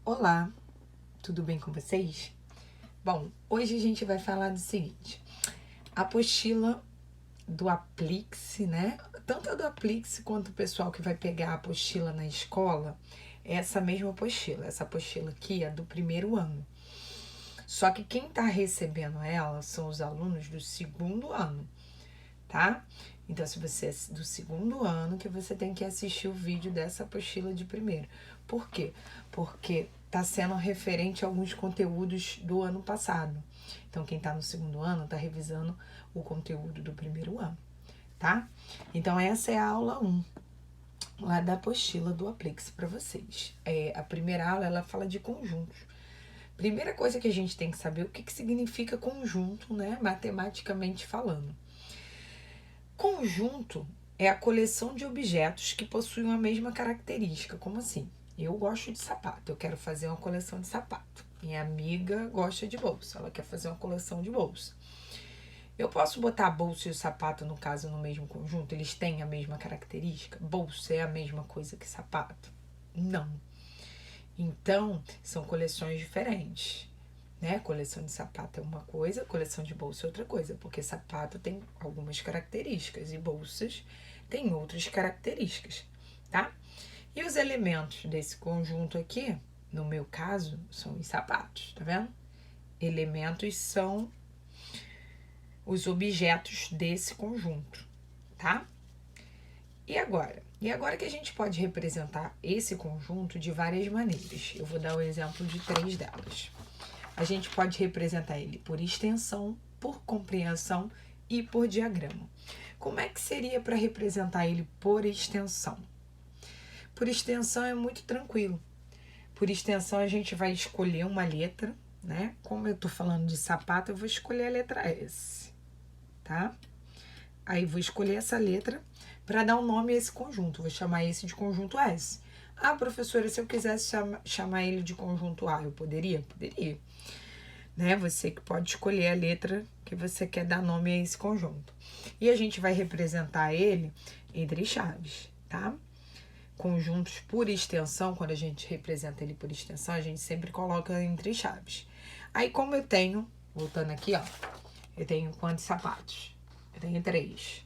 Olá, tudo bem com vocês? Bom, hoje a gente vai falar do seguinte: a apostila do Aplix, né? Tanto a do Aplix quanto o pessoal que vai pegar a apostila na escola, é essa mesma apostila. Essa apostila aqui é do primeiro ano. Só que quem está recebendo ela são os alunos do segundo ano, tá? Então, se você é do segundo ano, que você tem que assistir o vídeo dessa apostila de primeiro. Por quê? Porque está sendo referente a alguns conteúdos do ano passado. Então, quem está no segundo ano está revisando o conteúdo do primeiro ano, tá? Então, essa é a aula 1, lá da apostila do Aplix para vocês. A primeira aula, ela fala de conjuntos. Primeira coisa que a gente tem que saber é o que significa conjunto, né? Matematicamente falando. Conjunto é a coleção de objetos que possuem a mesma característica. Como assim? Eu gosto de sapato, eu quero fazer uma coleção de sapato. Minha amiga gosta de bolsa, ela quer fazer uma coleção de bolsa. Eu posso botar a bolsa e o sapato, no caso, no mesmo conjunto? Eles têm a mesma característica? Bolsa é a mesma coisa que sapato? Não. Então, são coleções diferentes. Né? Coleção de sapato é uma coisa, coleção de bolsa é outra coisa, porque sapato tem algumas características e bolsas tem outras características, tá? E os elementos desse conjunto aqui, no meu caso, são os sapatos, tá vendo? Elementos são os objetos desse conjunto, tá? E agora? E agora que a gente pode representar esse conjunto de várias maneiras. Eu vou dar o exemplo de 3 delas. A gente pode representar ele por extensão, por compreensão e por diagrama. Como é que seria para representar ele por extensão? Por extensão é muito tranquilo. Por extensão a gente vai escolher uma letra, né? Como eu tô falando de sapato, eu vou escolher a letra S, tá? Aí vou escolher essa letra para dar um nome a esse conjunto. Vou chamar esse de conjunto S. Ah, professora, se eu quisesse chamar ele de conjunto A, eu poderia? Poderia. Né? Você que pode escolher a letra que você quer dar nome a esse conjunto. E a gente vai representar ele entre chaves, tá? Conjuntos por extensão, quando a gente representa ele por extensão, a gente sempre coloca entre chaves. Aí, como eu tenho, voltando aqui, ó, eu tenho quantos sapatos? Eu tenho 3.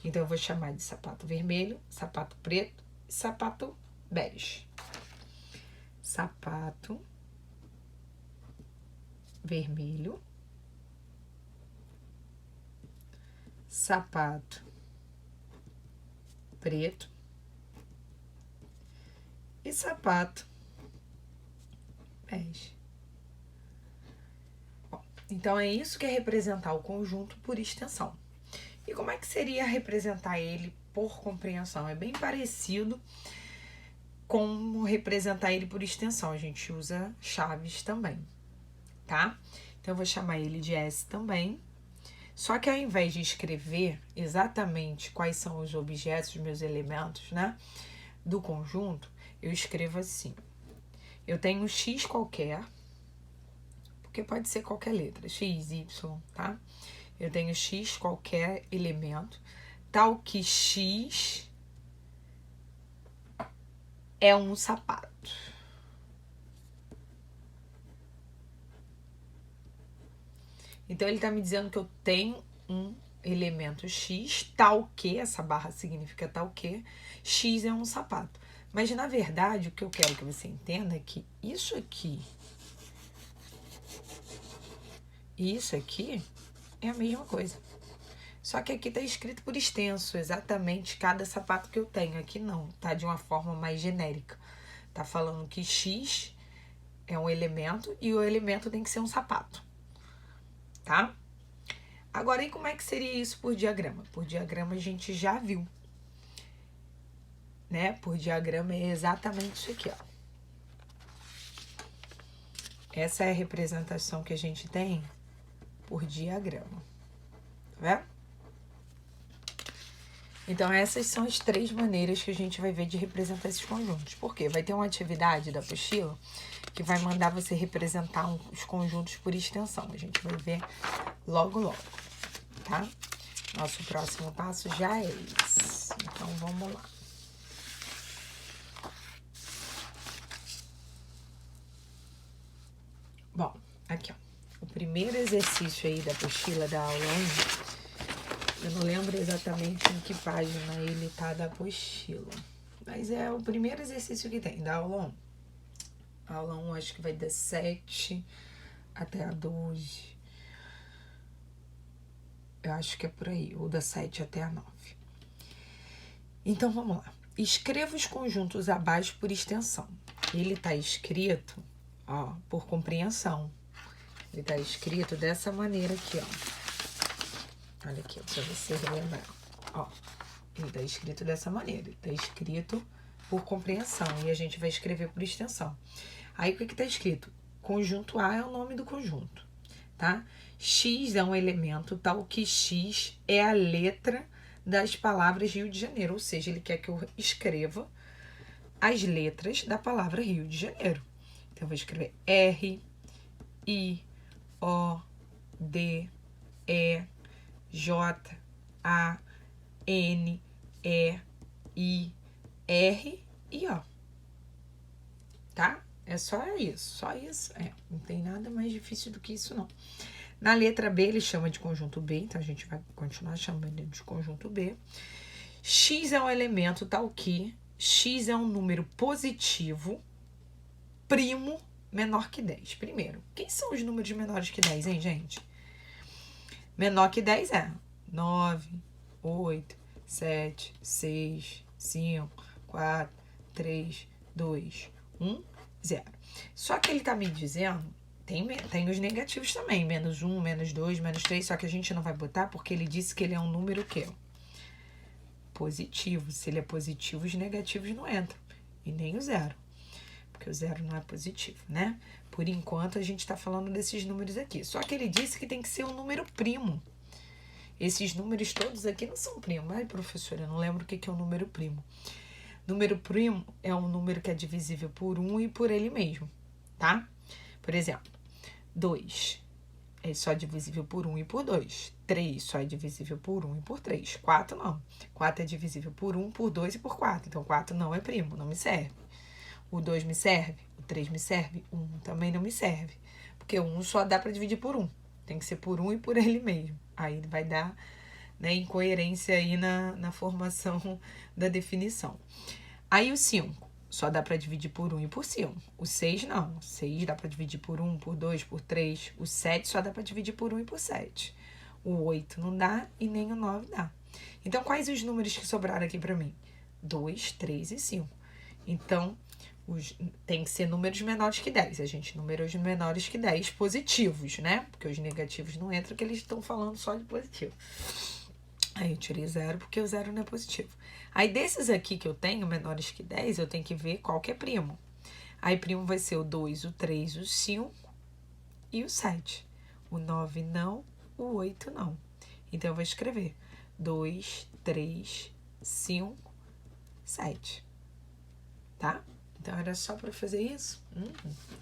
Então, eu vou chamar de sapato vermelho, sapato preto e sapato bege. Sapato vermelho, sapato preto e sapato bege. Bom, então é isso que é representar o conjunto por extensão. E como é que seria representar ele por compreensão? É bem parecido com representar ele por extensão. A gente usa chaves também, tá? Então, eu vou chamar ele de S também. Só que ao invés de escrever exatamente quais são os objetos, os meus elementos, né, do conjunto, eu escrevo assim. Eu tenho um X qualquer, porque pode ser qualquer letra, X, Y, tá? Eu tenho X qualquer elemento, tal que X é um sapato. Então, ele tá me dizendo que eu tenho um elemento X, tal que, essa barra significa tal que, X é um sapato. Mas, na verdade, o que eu quero que você entenda é que isso aqui e isso aqui é a mesma coisa. Só que aqui tá escrito por extenso, exatamente cada sapato que eu tenho. Aqui não, tá de uma forma mais genérica. Tá falando que X é um elemento e o elemento tem que ser um sapato, tá? Agora, e como é que seria isso por diagrama? Por diagrama a gente já viu, né? Por diagrama é exatamente isso aqui, ó. Essa é a representação que a gente tem por diagrama, tá vendo? Então, essas são as 3 maneiras que a gente vai ver de representar esses conjuntos. Por quê? Vai ter uma atividade da apostila que vai mandar você representar os conjuntos por extensão. A gente vai ver logo, logo, tá? Nosso próximo passo já é esse. Então, vamos lá. primeiro exercício aí da apostila da aula 1. Eu não lembro exatamente em que página ele tá da apostila. Mas é o primeiro exercício que tem, da aula 1. A aula 1 acho que vai da 7 até a 12. Eu acho que é por aí, ou da 7 até a 9. Então, vamos lá. Escreva os conjuntos abaixo por extensão. Ele está escrito, ó, por compreensão. Ele está escrito dessa maneira aqui, ó. Olha aqui, para você relembrar. Ó, ele está escrito dessa maneira. Ele está escrito por compreensão. E a gente vai escrever por extensão. Aí, o que está escrito? Conjunto A é o nome do conjunto, tá? X é um elemento tal que X é a letra das palavras Rio de Janeiro. Ou seja, ele quer que eu escreva as letras da palavra Rio de Janeiro. Então, eu vou escrever R, I, O, D, E, J, A, N, E, I, R e O. Tá? É só isso, não tem nada mais difícil do que isso, não. Na letra B, ele chama de conjunto B, então a gente vai continuar chamando de conjunto B. X é um elemento tal que X é um número positivo, primo, menor que 10. Primeiro, quem são os números menores que 10, hein, gente? Menor que 10 é 9, 8, 7, 6, 5, 4, 3, 2, 1, 0. Só que ele tá me dizendo, tem os negativos também, menos 1, menos 2, menos 3, só que a gente não vai botar porque ele disse que ele é um número o quê? Positivo. Se ele é positivo, os negativos não entram. E nem o 0. Porque o 0 não é positivo, né? Por enquanto, a gente tá falando desses números aqui. Só que ele disse que tem que ser um número primo. Esses números todos aqui não são primos. Ai, professora, eu não lembro o que é um número primo. Número primo é um número que é divisível por 1 e por ele mesmo, tá? Por exemplo, 2 é só divisível por 1 e por 2. 3 só é divisível por 1 e por 3. 4 não. 4 é divisível por 1, por 2 e por 4. Então, 4 não é primo, não me serve. O 2 me serve, o 3 me serve, o 1 também não me serve. Porque o 1 só dá para dividir por 1. Tem que ser por 1 e por ele mesmo. Aí vai dar, né, incoerência aí na formação da definição. Aí o 5 só dá para dividir por 1 e por 5. O 6 não. O 6 dá para dividir por 1, por 2, por 3. O 7 só dá para dividir por 1 e por 7. O 8 não dá e nem o 9 dá. Então, quais os números que sobraram aqui para mim? 2, 3 e 5. Então, tem que ser números menores que 10. A gente números menores que 10 positivos, né? Porque os negativos não entram, porque eles estão falando só de positivo. Aí eu tirei 0, porque o 0 não é positivo. Aí desses aqui que eu tenho, menores que 10, eu tenho que ver qual que é primo. Aí primo vai ser o 2, o 3, o 5 e o 7. O 9 não, o 8 não. Então eu vou escrever 2, 3, 5, 7. Tá? Então era só para fazer isso?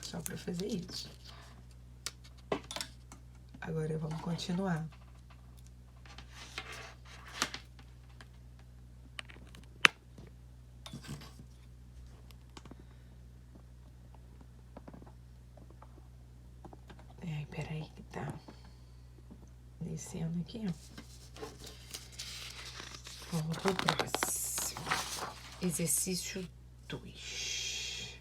Só para fazer isso. Agora vamos continuar. Peraí que tá descendo aqui, ó. Vamos pro próximo. Exercício 2.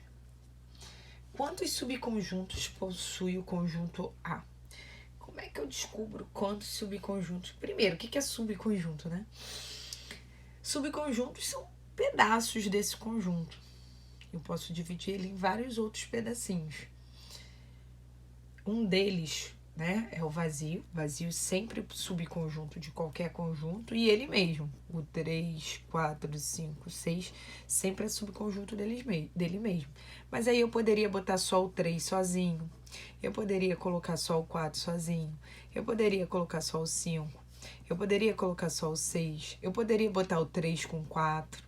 Quantos subconjuntos possui o conjunto A? Como é que eu descubro quantos subconjuntos? Primeiro, o que é subconjunto, né? Subconjuntos são pedaços desse conjunto. Eu posso dividir ele em vários outros pedacinhos. Um deles, né, é o vazio. Vazio sempre subconjunto de qualquer conjunto. E ele mesmo. O 3, 4, 5, 6 sempre é subconjunto dele mesmo. Mas aí eu poderia botar só o 3 sozinho. Eu poderia colocar só o 4 sozinho. Eu poderia colocar só o 5. Eu poderia colocar só o 6. Eu poderia botar o 3 com 4.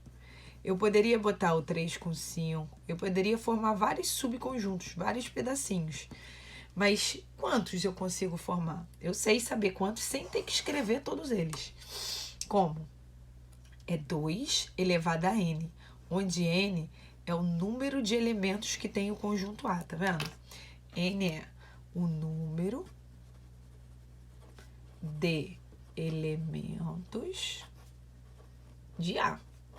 Eu poderia botar o 3 com 5. Eu poderia formar vários subconjuntos, vários pedacinhos. Mas quantos eu consigo formar? Eu sei saber quantos sem ter que escrever todos eles. Como? É 2 elevado a n, onde n é o número de elementos que tem o conjunto A, tá vendo? N é o número de elementos de A.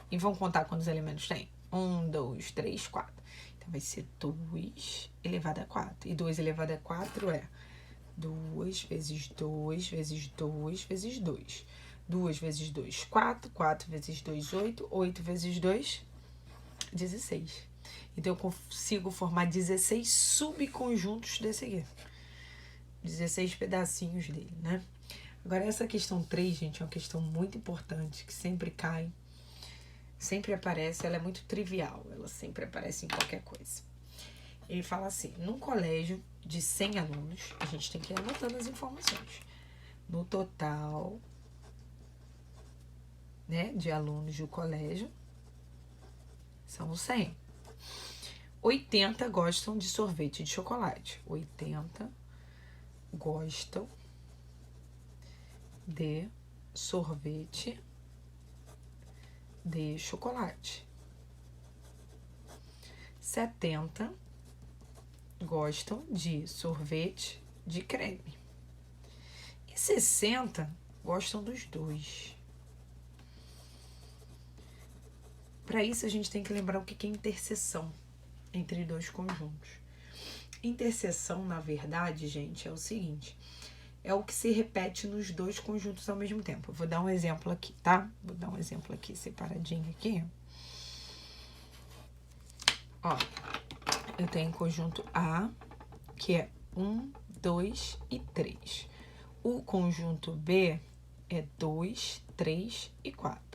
E vamos contar quantos elementos tem? 1, 2, 3, 4. Então, vai ser 2 elevado a 4. E 2 elevado a 4 é 2 vezes 2 vezes 2 vezes 2. 2 vezes 2, 4. 4 vezes 2, 8. 8 vezes 2, 16. Então, eu consigo formar 16 subconjuntos desse aqui. 16 pedacinhos dele, né? Agora, essa questão 3, gente, é uma questão muito importante, que sempre cai, sempre aparece, ela é muito trivial, ela sempre aparece em qualquer coisa. Ele fala assim, num colégio de 100 alunos, a gente tem que ir anotando as informações. No total, né, de alunos do colégio, são 100. 80 gostam de sorvete de chocolate. 80 gostam de sorvete de chocolate. 70 gostam de sorvete de creme. E 60 gostam dos dois. Para isso, a gente tem que lembrar o que é interseção entre dois conjuntos. Interseção, na verdade, gente, é o seguinte: é o que se repete nos dois conjuntos ao mesmo tempo. Eu vou dar um exemplo aqui, tá? Vou dar um exemplo aqui, separadinho aqui. Ó, eu tenho conjunto A, que é 1, 2 e 3. O conjunto B é 2, 3 e 4.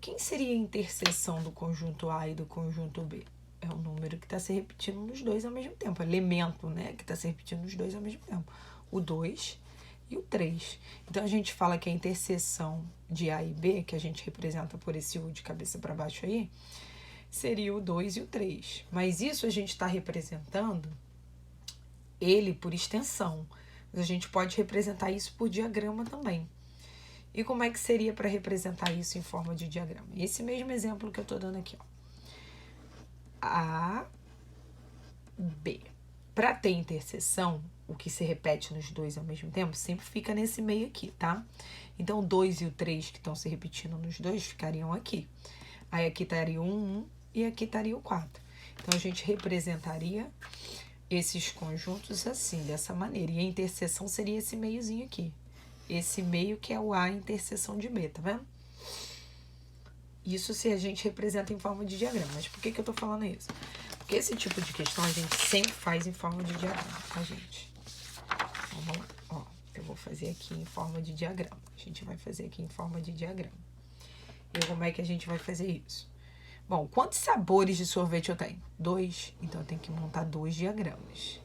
Quem seria a interseção do conjunto A e do conjunto B? É o número que está se repetindo nos dois ao mesmo tempo. Elemento, né? Que está se repetindo nos dois ao mesmo tempo. O 2 e o 3. Então, a gente fala que a interseção de A e B, que a gente representa por esse U de cabeça para baixo aí, seria o 2 e o 3. Mas isso a gente está representando ele por extensão. Mas a gente pode representar isso por diagrama também. E como é que seria para representar isso em forma de diagrama? Esse mesmo exemplo que eu estou dando aqui, ó. A, B. Para ter interseção, o que se repete nos dois ao mesmo tempo, sempre fica nesse meio aqui, tá? Então, o 2 e o 3 que estão se repetindo nos dois ficariam aqui. Aí, aqui estaria o 1 e aqui estaria o 4. Então, a gente representaria esses conjuntos assim, dessa maneira. E a interseção seria esse meiozinho aqui. Esse meio que é o A interseção de B, tá vendo? Isso se a gente representa em forma de diagrama. Mas por que eu tô falando isso? Porque esse tipo de questão a gente sempre faz em forma de diagrama, tá, gente? Então, vamos lá. Ó, eu vou fazer aqui em forma de diagrama. A gente vai fazer aqui em forma de diagrama. E como é que a gente vai fazer isso? Bom, quantos sabores de sorvete eu tenho? 2. Então, eu tenho que montar 2 diagramas.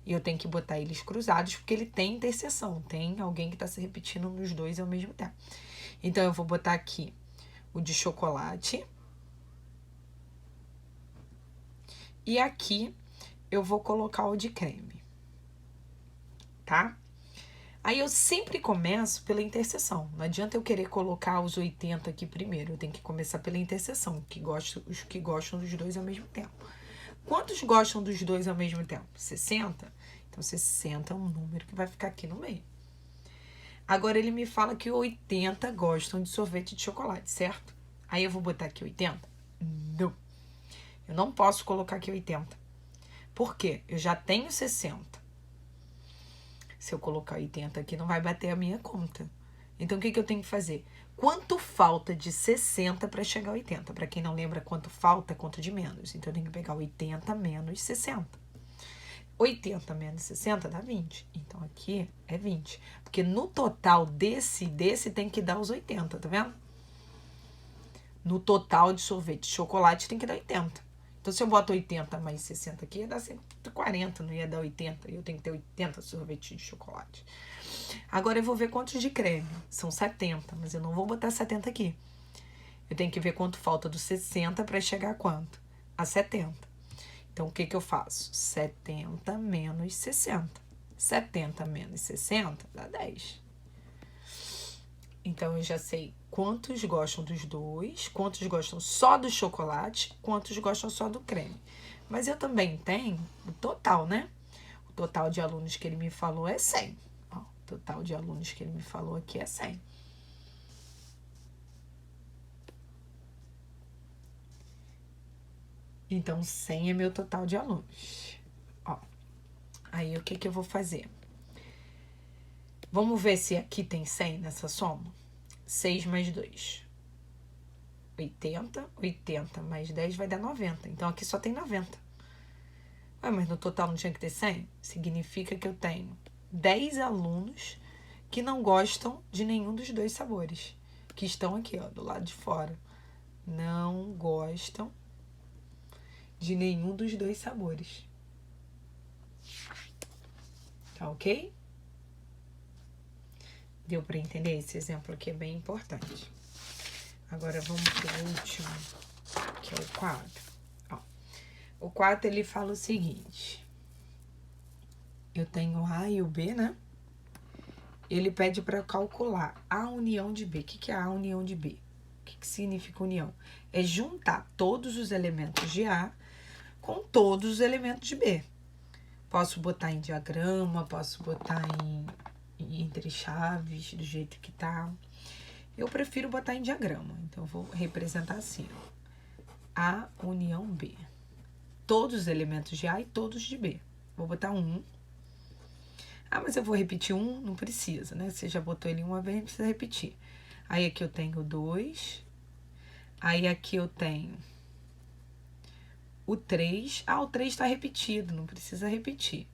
E eu tenho que botar eles cruzados, porque ele tem interseção. Tem alguém que está se repetindo nos dois ao mesmo tempo. Então, eu vou botar aqui o de chocolate. E aqui, eu vou colocar o de creme. Tá? Aí, eu sempre começo pela interseção. Não adianta eu querer colocar os 80 aqui primeiro. Eu tenho que começar pela interseção, os que gostam dos dois ao mesmo tempo. Quantos gostam dos dois ao mesmo tempo? 60? Então, 60 é um número que vai ficar aqui no meio. Agora, ele me fala que 80 gostam de sorvete de chocolate, certo? Aí, eu vou botar aqui 80? Não. Eu não posso colocar aqui 80. Por quê? Eu já tenho 60. Se eu colocar 80 aqui, não vai bater a minha conta. Então, o que eu tenho que fazer? Quanto falta de 60 para chegar a 80? Para quem não lembra quanto falta, conta de menos. Então, eu tenho que pegar 80 menos 60. 80 menos 60 dá 20. Então, aqui é 20. Porque no total desse tem que dar os 80, tá vendo? No total de sorvete de chocolate tem que dar 80. Então, se eu boto 80 mais 60 aqui, ia dar 140, não ia dar 80. E eu tenho que ter 80 sorvete de chocolate. Agora, eu vou ver quantos de creme. São 70, mas eu não vou botar 70 aqui. Eu tenho que ver quanto falta do 60 para chegar a quanto? A 70. Então, o que eu faço? 70 menos 60. 70 menos 60 dá 10. Então, eu já sei quantos gostam dos dois, quantos gostam só do chocolate, quantos gostam só do creme. Mas eu também tenho o total, né? O total de alunos que ele me falou é 100. Ó, total de alunos que ele me falou aqui é 100. Então, 100 é meu total de alunos. Ó, aí, o que eu vou fazer? Vamos ver se aqui tem 100 nessa soma? 6 mais 2. 80. 80 mais 10 vai dar 90. Então, aqui só tem 90. Ué, mas no total não tinha que ter 100? Significa que eu tenho 10 alunos que não gostam de nenhum dos dois sabores. Que estão aqui, ó, do lado de fora. Não gostam de nenhum dos dois sabores. Tá ok? Deu para entender? Esse exemplo aqui é bem importante. Agora vamos para o último, que é o 4. Ó, o 4 ele fala o seguinte. Eu tenho o A e o B, né? Ele pede para calcular a união de B. O que é a união de B? O que significa união? É juntar todos os elementos de A com todos os elementos de B. Posso botar em diagrama, posso botar entre chaves, do jeito que tá. Eu prefiro botar em diagrama, então eu vou representar assim, ó. A união B. Todos os elementos de A e todos de B. Vou botar 1. Ah, mas eu vou repetir 1? Não precisa, né? Você já botou ele uma vez, não precisa repetir. Aí aqui eu tenho 2. Aí aqui eu tenho o 3. Ah, o 3 está repetido, não precisa repetir.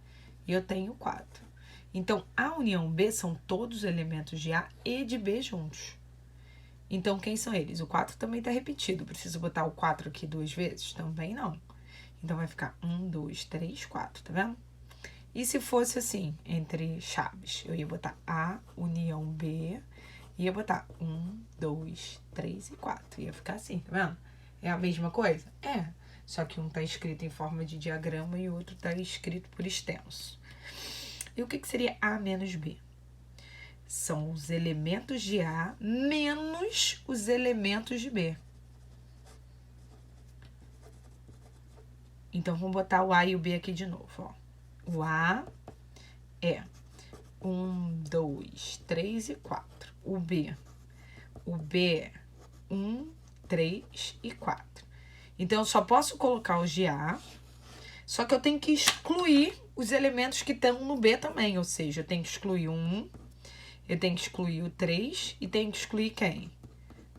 E eu tenho 4. Então, a união B são todos os elementos de A e de B juntos. Então, quem são eles? O 4 também está repetido. Preciso botar o 4 aqui 2 vezes? Também não. Então, vai ficar 1, 2, 3, 4, tá vendo? E se fosse assim, entre chaves? Eu ia botar A, união B, ia botar 1, 2, 3 e 4. Ia ficar assim, tá vendo? É a mesma coisa? É. Só que um tá escrito em forma de diagrama e o outro tá escrito por extenso. E o que seria A menos B? São os elementos de A menos os elementos de B. Então, vamos botar o A e o B aqui de novo, ó. O A é 1, 2, 3 e 4. O B é 1, 3 e 4. Então, eu só posso colocar os de A, só que eu tenho que excluir os elementos que estão no B também. Ou seja, eu tenho que excluir o 1, eu tenho que excluir o 3 e tenho que excluir quem?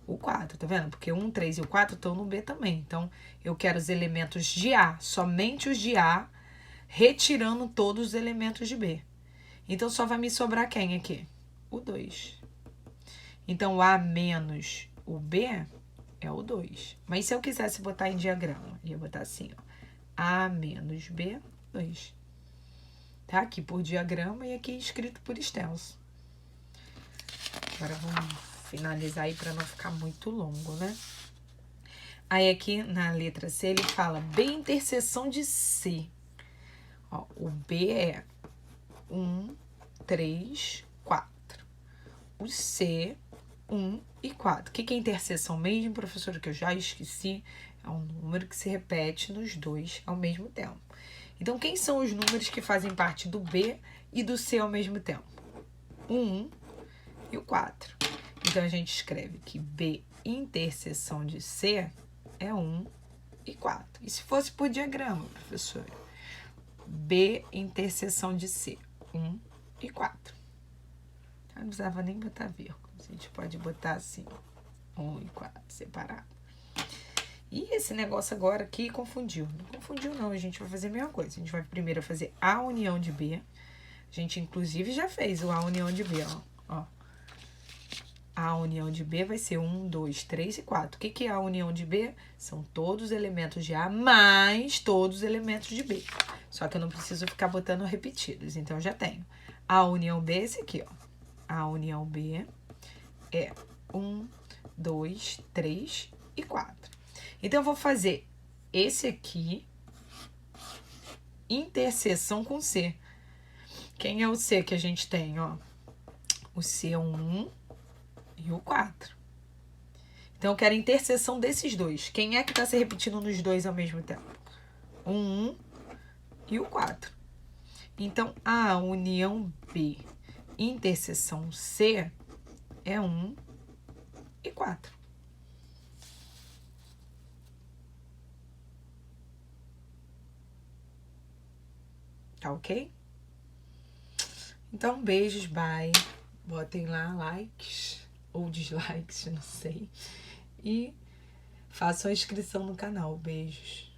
O 4, tá vendo? Porque o 1, 3 e o 4 estão no B também. Então, eu quero os elementos de A, somente os de A, retirando todos os elementos de B. Então, só vai me sobrar quem aqui? O 2. Então, o A menos o B é o 2. Mas se eu quisesse botar em diagrama, ia botar assim, ó. A menos B, 2. Tá? Aqui por diagrama e aqui escrito por extenso. Agora, vamos finalizar aí para não ficar muito longo, né? Aí, aqui na letra C, ele fala B interseção de C. Ó, o B é 1, 3, 4. O C, 1 e 4. O que é interseção mesmo, professora, que eu já esqueci? É um número que se repete nos dois ao mesmo tempo. Então, quem são os números que fazem parte do B e do C ao mesmo tempo? O 1 e o 4. Então, a gente escreve que B interseção de C é 1 e 4. E se fosse por diagrama, professora? B interseção de C, 1 e 4. Não precisava nem botar vírgula. A gente pode botar assim, 1 e 4, separado. E esse negócio agora aqui confundiu. Não confundiu, não. A gente vai fazer a mesma coisa. A gente vai primeiro fazer a união de B. A gente, inclusive, já fez o A união de B, ó. A união de B vai ser 1, 2, 3 e 4. O que é a união de B? São todos os elementos de A mais todos os elementos de B. Só que eu não preciso ficar botando repetidos. Então, eu já tenho. A união B é esse aqui, ó. A união B é 1, 2, 3 e 4. Então, eu vou fazer esse aqui, interseção com C. Quem é o C que a gente tem, ó? O C é o 1 e o 4. Então, eu quero a interseção desses dois. Quem é que tá se repetindo nos dois ao mesmo tempo? O 1 e o 4. Então, a união B interseção C é 1 e 4. Tá ok? Então, beijos, bye. Botem lá likes ou dislikes, não sei. E façam a inscrição no canal. Beijos.